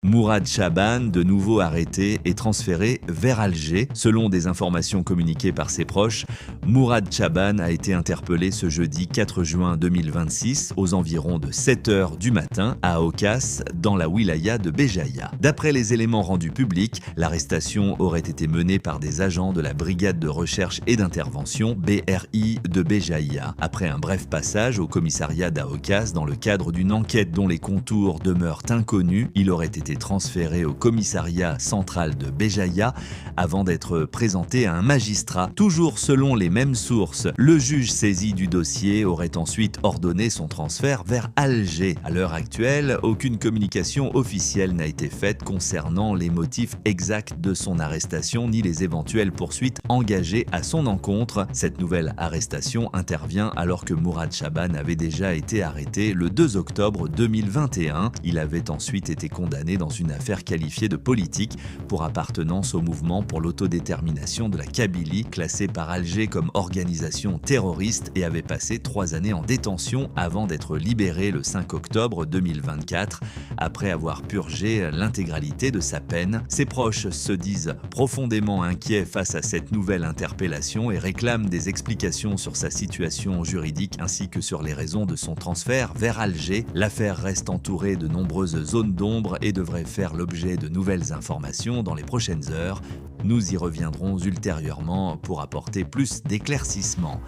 Mourad Chaban, de nouveau arrêté et transféré vers Alger. Selon des informations communiquées par ses proches, Mourad Chaban a été interpellé ce jeudi 4 juin 2026 aux environs de 7 h du matin à Aucas, dans la wilaya de Béjaïa. D'après les éléments rendus publics, l'arrestation aurait été menée par des agents de la brigade de recherche et d'intervention BRI de Béjaïa. Après un bref passage au commissariat d'Aucas dans le cadre d'une enquête dont les contours demeurent inconnus, il aurait été transféré au commissariat central de Béjaïa avant d'être présenté à un magistrat. Toujours selon les mêmes sources, le juge saisi du dossier aurait ensuite ordonné son transfert vers Alger. À l'heure actuelle, aucune communication officielle n'a été faite concernant les motifs exacts de son arrestation ni les éventuelles poursuites engagées à son encontre. Cette nouvelle arrestation intervient alors que Mourad Chaban avait déjà été arrêté le 2 octobre 2021. Il avait ensuite été condamné dans une affaire qualifiée de politique pour appartenance au mouvement pour l'autodétermination de la Kabylie, classé par Alger comme organisation terroriste, et avait passé 3 années en détention avant d'être libéré le 5 octobre 2024 après avoir purgé l'intégralité de sa peine. Ses proches se disent profondément inquiets face à cette nouvelle interpellation et réclament des explications sur sa situation juridique ainsi que sur les raisons de son transfert vers Alger. L'affaire reste entourée de nombreuses zones d'ombre et devrait faire l'objet de nouvelles informations dans les prochaines heures. Nous y reviendrons ultérieurement pour apporter plus d'éclaircissements.